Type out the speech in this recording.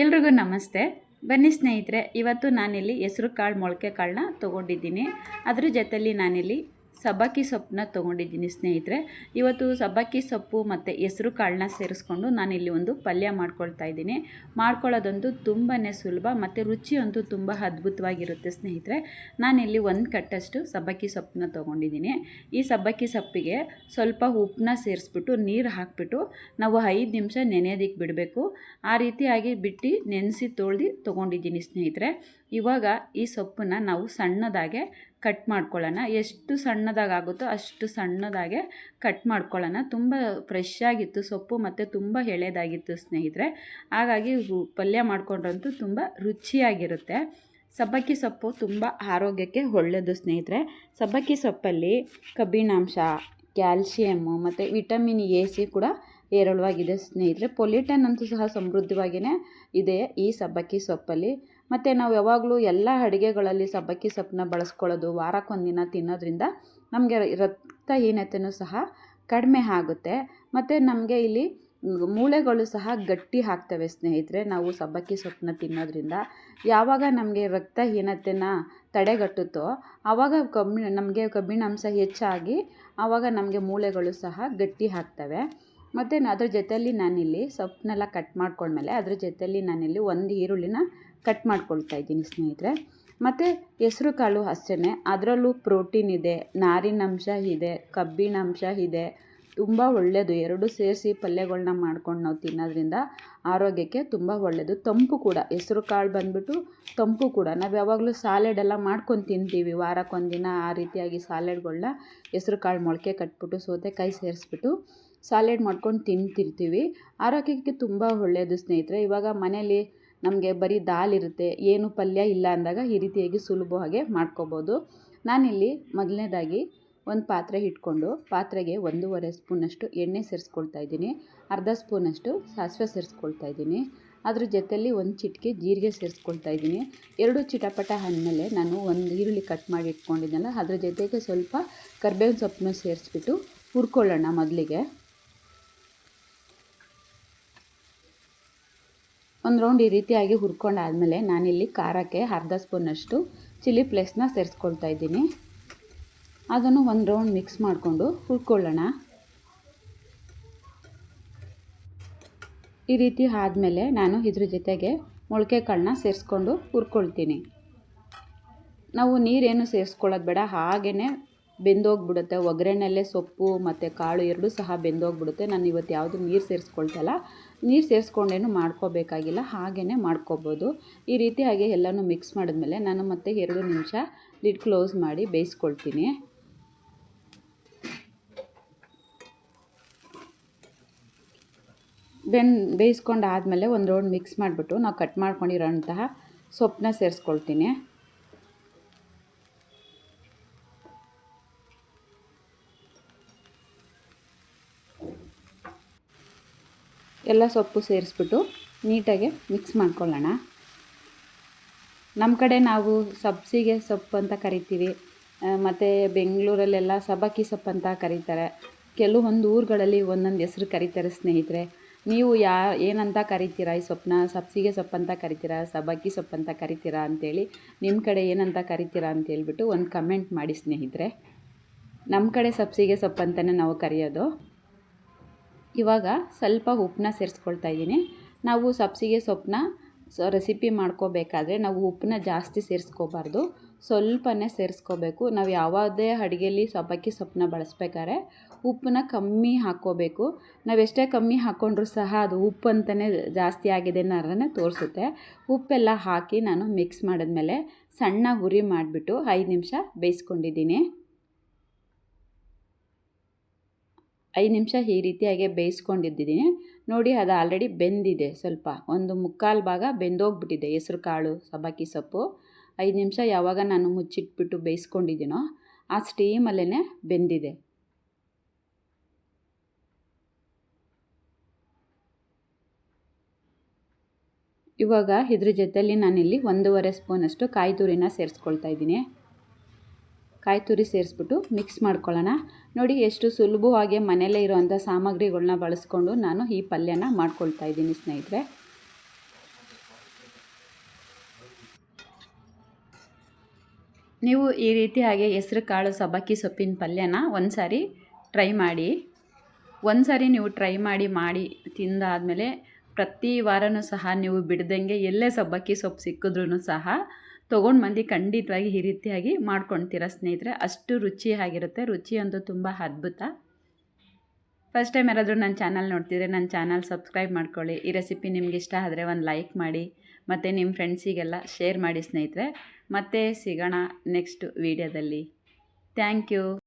ಎಲ್ರಿಗೂ ನಮಸ್ತೆ. ಬನ್ನಿ ಸ್ನೇಹಿತರೆ, ಇವತ್ತು ನಾನಿಲ್ಲಿ ಹೆಸರು ಕಾಳು ಮೊಳಕೆ ಕಾಳನ್ನ ತೊಗೊಂಡಿದ್ದೀನಿ. ಅದ್ರ ಜೊತೆಯಲ್ಲಿ ನಾನಿಲ್ಲಿ ಸಬ್ಬಕ್ಕಿ ಸೊಪ್ಪನ್ನ ತೊಗೊಂಡಿದ್ದೀನಿ ಸ್ನೇಹಿತರೆ. ಇವತ್ತು ಸಬ್ಬಕ್ಕಿ ಸೊಪ್ಪು ಮತ್ತು ಹೆಸರು ಕಾಳನ್ನ ಸೇರಿಸ್ಕೊಂಡು ನಾನಿಲ್ಲಿ ಒಂದು ಪಲ್ಯ ಮಾಡ್ಕೊಳ್ತಾ ಇದ್ದೀನಿ. ಮಾಡ್ಕೊಳ್ಳೋದಂತೂ ತುಂಬಾ ಸುಲಭ ಮತ್ತು ರುಚಿಯಂತೂ ತುಂಬ ಅದ್ಭುತವಾಗಿರುತ್ತೆ ಸ್ನೇಹಿತರೆ. ನಾನಿಲ್ಲಿ ಒಂದು ಕಟ್ಟಷ್ಟು ಸಬ್ಬಕ್ಕಿ ಸೊಪ್ಪನ್ನ ತೊಗೊಂಡಿದ್ದೀನಿ. ಈ ಸಬ್ಬಕ್ಕಿ ಸೊಪ್ಪಿಗೆ ಸ್ವಲ್ಪ ಉಪ್ಪನ್ನ ಸೇರಿಸ್ಬಿಟ್ಟು ನೀರು ಹಾಕಿಬಿಟ್ಟು ನಾವು 5 ನಿಮಿಷ ನೆನೆಯೋದಕ್ಕೆ ಬಿಡಬೇಕು. ಆ ರೀತಿಯಾಗಿ ಬಿಟ್ಟು ನೆನೆಸಿ ತೊಗೊಂಡಿದ್ದೀನಿ ಸ್ನೇಹಿತರೆ. ಇವಾಗ ಈ ಸೊಪ್ಪನ್ನು ನಾವು ಸಣ್ಣದಾಗೆ ಕಟ್ ಮಾಡ್ಕೊಳ್ಳೋಣ. ಎಷ್ಟು ಸಣ್ಣದಾಗುತ್ತೋ ಅಷ್ಟು ಸಣ್ಣದಾಗೆ ಕಟ್ ಮಾಡ್ಕೊಳ್ಳೋಣ. ತುಂಬ ಫ್ರೆಶ್ ಆಗಿತ್ತು ಸೊಪ್ಪು ಮತ್ತು ತುಂಬ ಎಳೆದಾಗಿತ್ತು ಸ್ನೇಹಿತರೆ. ಹಾಗಾಗಿ ಪಲ್ಯ ಮಾಡ್ಕೊಂಡ್ರಂತೂ ತುಂಬ ರುಚಿಯಾಗಿರುತ್ತೆ. ಸಬ್ಬಕ್ಕಿ ಸೊಪ್ಪು ತುಂಬ ಆರೋಗ್ಯಕ್ಕೆ ಒಳ್ಳೆಯದು ಸ್ನೇಹಿತರೆ. ಸಬ್ಬಕ್ಕಿ ಸೊಪ್ಪಲ್ಲಿ ಕಬ್ಬಿಣಾಂಶ, ಕ್ಯಾಲ್ಶಿಯಮ್ಮು ಮತ್ತು ವಿಟಮಿನ್ ಎ ಸಿ ಕೂಡ ಹೇರಳವಾಗಿದೆ ಸ್ನೇಹಿತರೆ. ಪೊಲಿಟನ್ ಅಂತೂ ಸಹ ಸಮೃದ್ಧವಾಗಿಯೇ ಇದೆ ಈ ಸಬ್ಬಕ್ಕಿ ಸೊಪ್ಪಲ್ಲಿ. ಮತ್ತು ನಾವು ಯಾವಾಗಲೂ ಎಲ್ಲ ಅಡುಗೆಗಳಲ್ಲಿ ಸಬ್ಬಕ್ಕಿ ಸೊಪ್ಪನ್ನ ಬಳಸ್ಕೊಳ್ಳೋದು, ವಾರಕ್ಕೊಂದಿನ ತಿನ್ನೋದ್ರಿಂದ ನಮಗೆ ರಕ್ತಹೀನತೆಯೂ ಸಹ ಕಡಿಮೆ ಆಗುತ್ತೆ. ಮತ್ತು ನಮಗೆ ಇಲ್ಲಿ ಮೂಳೆಗಳು ಸಹ ಗಟ್ಟಿ ಆಗ್ತವೆ ಸ್ನೇಹಿತರೆ. ನಾವು ಸಬ್ಬಕ್ಕಿ ಸೊಪ್ಪನ್ನ ತಿನ್ನೋದ್ರಿಂದ ಯಾವಾಗ ನಮಗೆ ರಕ್ತಹೀನತೆನ ತಡೆಗಟ್ಟುತ್ತೋ ಆವಾಗ ನಮಗೆ ಕಬ್ಬಿಣಾಂಶ ಹೆಚ್ಚಾಗಿ ಆವಾಗ ನಮಗೆ ಮೂಳೆಗಳು ಸಹ ಗಟ್ಟಿ ಆಗ್ತವೆ. ಮತ್ತು ಅದ್ರ ಜೊತೆಯಲ್ಲಿ ನಾನಿಲ್ಲಿ ಸೊಪ್ಪನ್ನೆಲ್ಲ ಕಟ್ ಮಾಡ್ಕೊಂಡ್ಮೇಲೆ ಅದ್ರ ಜೊತೆಯಲ್ಲಿ ನಾನಿಲ್ಲಿ ಒಂದು ಈರುಳ್ಳಿನ ಕಟ್ ಮಾಡ್ಕೊಳ್ತಾ ಇದ್ದೀನಿ ಸ್ನೇಹಿತರೆ. ಮತ್ತು ಹೆಸರು ಕಾಳು ಅಷ್ಟೇ, ಅದರಲ್ಲೂ ಪ್ರೋಟೀನ್ ಇದೆ, ನಾರಿನಂಶ ಇದೆ, ಕಬ್ಬಿಣಾಂಶ ಇದೆ. ತುಂಬ ಒಳ್ಳೆಯದು. ಎರಡೂ ಸೇರಿಸಿ ಪಲ್ಯಗಳನ್ನ ಮಾಡ್ಕೊಂಡು ನಾವು ತಿನ್ನೋದ್ರಿಂದ ಆರೋಗ್ಯಕ್ಕೆ ತುಂಬ ಒಳ್ಳೆಯದು. ತಂಪು ಕೂಡ. ಹೆಸರು ಕಾಳು ಬಂದುಬಿಟ್ಟು ತಂಪು ಕೂಡ. ನಾವು ಯಾವಾಗಲೂ ಸಾಲೆಡೆಲ್ಲ ಮಾಡ್ಕೊಂಡು ತಿಂತೀವಿ ವಾರಕ್ಕೊಂದಿನ. ಆ ರೀತಿಯಾಗಿ ಸಾಲೆಡ್ಗಳನ್ನ ಹೆಸರು ಕಾಳು ಮೊಳಕೆ ಕಟ್ಬಿಟ್ಟು ಸೌತೆಕಾಯಿ ಸೇರಿಸ್ಬಿಟ್ಟು ಸಾಲೆಡ್ ಮಾಡ್ಕೊಂಡು ತಿಂತಿರ್ತೀವಿ. ಆರೋಗ್ಯಕ್ಕೆ ತುಂಬ ಒಳ್ಳೆಯದು ಸ್ನೇಹಿತರೆ. ಇವಾಗ ಮನೇಲಿ ನಮಗೆ ಬರೀ ದಾಲ್ ಇರುತ್ತೆ, ಏನು ಪಲ್ಯ ಇಲ್ಲ ಅಂದಾಗ ಈ ರೀತಿಯಾಗಿ ಸುಲಭವಾಗಿ ಮಾಡ್ಕೋಬೋದು. ನಾನಿಲ್ಲಿ ಮೊದಲನೇದಾಗಿ ಒಂದು ಪಾತ್ರೆ ಇಟ್ಕೊಂಡು ಪಾತ್ರೆಗೆ 1.5 ಸ್ಪೂನಷ್ಟು ಎಣ್ಣೆ ಸೇರಿಸ್ಕೊಳ್ತಾ ಇದ್ದೀನಿ. ಅರ್ಧ ಸ್ಪೂನಷ್ಟು ಸಾಸಿವೆ ಸೇರಿಸ್ಕೊಳ್ತಾ ಇದ್ದೀನಿ. ಅದ್ರ ಜೊತೆಯಲ್ಲಿ ಒಂದು ಚಿಟಿಕೆ ಜೀರಿಗೆ ಸೇರಿಸ್ಕೊಳ್ತಾ ಇದ್ದೀನಿ. 2 ಚಿಟಪಟ ಆದಮೇಲೆ ನಾನು ಒಂದು ಈರುಳ್ಳಿ ಕಟ್ ಮಾಡಿ ಇಟ್ಕೊಂಡಿದ್ದೆನಲ್ಲ ಅದ್ರ ಜೊತೆಗೆ ಸ್ವಲ್ಪ ಕರಿಬೇವಿನ ಸೊಪ್ಪನ್ನು ಸೇರಿಸ್ಬಿಟ್ಟು ಹುರ್ಕೊಳ್ಳೋಣ. ಮೊದಲಿಗೆ ಒಂದು ರೌಂಡ್ ಈ ರೀತಿಯಾಗಿ ಹುರ್ಕೊಂಡಾದಮೇಲೆ ನಾನಿಲ್ಲಿ ಖಾರಕ್ಕೆ ಅರ್ಧ ಸ್ಪೂನಷ್ಟು ಚಿಲ್ಲಿ ಫ್ಲೇಕ್ಸ್ನ ಸೇರಿಸ್ಕೊಳ್ತಾ ಇದ್ದೀನಿ. ಅದನ್ನು ಒಂದು ರೌಂಡ್ ಮಿಕ್ಸ್ ಮಾಡಿಕೊಂಡು ಹುರ್ಕೊಳ್ಳೋಣ. ಈ ರೀತಿ ಆದಮೇಲೆ ನಾನು ಇದ್ರ ಜೊತೆಗೆ ಮೊಳಕೆ ಕಾಳನ್ನ ಸೇರಿಸ್ಕೊಂಡು ಹುರ್ಕೊಳ್ತೀನಿ. ನಾವು ನೀರೇನು ಸೇರಿಸ್ಕೊಳ್ಳೋದು ಬೇಡ, ಹಾಗೇ ಬೆಂದೋಗ್ಬಿಡುತ್ತೆ. ಒಗ್ಗರಣೆಯಲ್ಲೇ ಸೊಪ್ಪು ಮತ್ತು ಕಾಳು ಎರಡೂ ಸಹ ಬೆಂದೋಗ್ಬಿಡುತ್ತೆ. ನಾನು ಇವತ್ತು ಯಾವುದು ನೀರು ಸೇರಿಸ್ಕೊಳ್ತಲ್ಲ, ನೀರು ಸೇರಿಸ್ಕೊಂಡೇನು ಮಾಡ್ಕೋಬೇಕಾಗಿಲ್ಲ, ಹಾಗೇ ಮಾಡ್ಕೋಬೋದು. ಈ ರೀತಿಯಾಗಿ ಎಲ್ಲನೂ ಮಿಕ್ಸ್ ಮಾಡಿದ್ಮೇಲೆ ನಾನು ಮತ್ತೆ 2 ನಿಮಿಷ ಲಿಡ್ ಕ್ಲೋಸ್ ಮಾಡಿ ಬೇಯಿಸ್ಕೊಳ್ತೀನಿ. ಬೇಯಿಸ್ಕೊಂಡಾದಮೇಲೆ ಒಂದು ರೌಂಡ್ ಮಿಕ್ಸ್ ಮಾಡಿಬಿಟ್ಟು ನಾವು ಕಟ್ ಮಾಡ್ಕೊಂಡಿರೋಂತಹ ಸೊಪ್ಪನ್ನ ಸೇರಿಸ್ಕೊಳ್ತೀನಿ. ಎಲ್ಲ ಸೊಪ್ಪು ಸೇರಿಸ್ಬಿಟ್ಟು ನೀಟಾಗಿ ಮಿಕ್ಸ್ ಮಾಡ್ಕೊಳ್ಳೋಣ. ನಮ್ಮ ಕಡೆ ನಾವು ಸಬ್ಸಿಗೆ ಸೊಪ್ಪು ಅಂತ ಕರಿತೀವಿ, ಮತ್ತು ಬೆಂಗಳೂರಲ್ಲೆಲ್ಲ ಸಬ್ಬಕ್ಕಿ ಸೊಪ್ಪು ಅಂತ ಕರೀತಾರೆ. ಕೆಲವೊಂದು ಊರುಗಳಲ್ಲಿ ಒಂದೊಂದು ಹೆಸ್ರು ಕರೀತಾರೆ ಸ್ನೇಹಿತರೆ. ನೀವು ಏನಂತ ಕರಿತೀರಾ ಈ ಸೊಪ್ಪನ್ನ? ಸಬ್ಸಿಗೆ ಸೊಪ್ಪು ಅಂತ ಕರಿತೀರಾ, ಸಬ್ಬಕ್ಕಿ ಸೊಪ್ಪು ಅಂತ ಕರಿತೀರಾ ಅಂತೇಳಿ ನಿಮ್ಮ ಕಡೆ ಏನಂತ ಕರಿತೀರಾ ಅಂತೇಳ್ಬಿಟ್ಟು ಒಂದು ಕಮೆಂಟ್ ಮಾಡಿ ಸ್ನೇಹಿತರೆ. ನಮ್ಮ ಕಡೆ ಸಬ್ಸಿಗೆ ಸೊಪ್ಪು ಅಂತಲೇ ನಾವು ಕರೆಯೋದು. ಇವಾಗ ಸ್ವಲ್ಪ ಉಪ್ಪನ್ನ ಸೇರಿಸ್ಕೊಳ್ತಾ ಇದ್ದೀನಿ. ನಾವು ಸಬ್ಸಿಗೆ ಸೊಪ್ಪನ್ನ ರೆಸಿಪಿ ಮಾಡ್ಕೋಬೇಕಾದ್ರೆ ನಾವು ಉಪ್ಪನ್ನ ಜಾಸ್ತಿ ಸೇರಿಸ್ಕೋಬಾರ್ದು, ಸ್ವಲ್ಪನೇ ಸೇರಿಸ್ಕೋಬೇಕು. ನಾವು ಯಾವುದೇ ಅಡುಗೆಯಲ್ಲಿ ಸಬ್ಬಕ್ಕಿ ಸೊಪ್ಪನ್ನ ಬಳಸ್ಬೇಕಾದ್ರೆ ಉಪ್ಪನ್ನ ಕಮ್ಮಿ ಹಾಕ್ಕೋಬೇಕು. ನಾವು ಎಷ್ಟೇ ಕಮ್ಮಿ ಹಾಕ್ಕೊಂಡ್ರೂ ಸಹ ಅದು ಉಪ್ಪು ಅಂತಲೇ ಜಾಸ್ತಿ ಆಗಿದೆ ಅನ್ನೋದನ್ನೇ ತೋರಿಸುತ್ತೆ. ಉಪ್ಪೆಲ್ಲ ಹಾಕಿ ನಾನು ಮಿಕ್ಸ್ ಮಾಡಿದ್ಮೇಲೆ ಸಣ್ಣ ಉರಿ ಮಾಡಿಬಿಟ್ಟು 5 ನಿಮಿಷ ಬೇಯಿಸ್ಕೊಂಡಿದ್ದೀನಿ. 5 ನಿಮಿಷ ಈ ರೀತಿಯಾಗಿ ಬೇಯಿಸ್ಕೊಂಡಿದ್ದೀನಿ ನೋಡಿ. ಅದು ಆಲ್ರೆಡಿ ಬೆಂದಿದೆ. ಸ್ವಲ್ಪ ಒಂದು 3/4 ಭಾಗ ಬೆಂದೋಗ್ಬಿಟ್ಟಿದೆ ಹೆಸರು ಕಾಳು ಸಬ್ಬಕ್ಕಿ ಸೊಪ್ಪು. 5 ನಿಮಿಷ ಯಾವಾಗ ನಾನು ಮುಚ್ಚಿಟ್ಬಿಟ್ಟು ಬೇಯಿಸ್ಕೊಂಡಿದ್ದೀನೋ ಆ ಸ್ಟೀಮಲ್ಲೇ ಬೆಂದಿದೆ. ಇವಾಗ ಇದ್ರ ಜೊತೆಯಲ್ಲಿ ನಾನಿಲ್ಲಿ 1.5 ಸ್ಪೂನಷ್ಟು ಕಾಯಿ ತುರಿನ ಸೇರಿಸ್ಕೊಳ್ತಾ ಇದ್ದೀನಿ. ಕಾಯಿ ತುರಿ ಸೇರಿಸ್ಬಿಟ್ಟು ಮಿಕ್ಸ್ ಮಾಡ್ಕೊಳ್ಳೋಣ. ನೋಡಿ ಎಷ್ಟು ಸುಲಭವಾಗಿ ಮನೆಯಲ್ಲೇ ಇರೋವಂಥ ಸಾಮಗ್ರಿಗಳನ್ನ ಬಳಸ್ಕೊಂಡು ನಾನು ಈ ಪಲ್ಯನ ಮಾಡ್ಕೊಳ್ತಾ ಇದ್ದೀನಿ ಸ್ನೇಹಿತರೆ. ನೀವು ಈ ರೀತಿ ಹಾಗೆ ಹೆಸ್ರು ಕಾಳು ಸಬ್ಬಕ್ಕಿ ಸೊಪ್ಪಿನ ಪಲ್ಯನ ಒಂದು ಸಾರಿ ಟ್ರೈ ಮಾಡಿ. ಒಂದು ಸಾರಿ ನೀವು ಟ್ರೈ ಮಾಡಿ ತಿಂದಾದಮೇಲೆ ಪ್ರತಿ ವಾರವೂ ಸಹ ನೀವು ಬಿಡ್ದಂಗೆ ಎಲ್ಲೇ ಸಬ್ಬಕ್ಕಿ ಸೊಪ್ಪು ಸಿಕ್ಕಿದ್ರೂ ಸಹ ತೊಗೊಂಡು ಮಂದಿ ಖಂಡಿತವಾಗಿ ಈ ರೀತಿಯಾಗಿ ಮಾಡ್ಕೊಳ್ತೀರ ಸ್ನೇಹಿತರೆ. ಅಷ್ಟು ರುಚಿಯಾಗಿರುತ್ತೆ. ರುಚಿ ಅಂತೂ ತುಂಬ ಅದ್ಭುತ. ಫಸ್ಟ್ ಟೈಮ್ ಯಾರಾದರೂ ನನ್ನ ಚಾನಲ್ ನೋಡ್ತಿದ್ರೆ ನನ್ನ ಚಾನಲ್ ಸಬ್ಸ್ಕ್ರೈಬ್ ಮಾಡ್ಕೊಳ್ಳಿ. ಈ ರೆಸಿಪಿ ನಿಮ್ಗೆ ಇಷ್ಟ ಆದರೆ ಒಂದು ಲೈಕ್ ಮಾಡಿ ಮತ್ತು ನಿಮ್ಮ ಫ್ರೆಂಡ್ಸಿಗೆಲ್ಲ ಶೇರ್ ಮಾಡಿ ಸ್ನೇಹಿತರೆ. ಮತ್ತೆ ಸಿಗೋಣ ನೆಕ್ಸ್ಟ್ ವೀಡಿಯೋದಲ್ಲಿ. Thank you.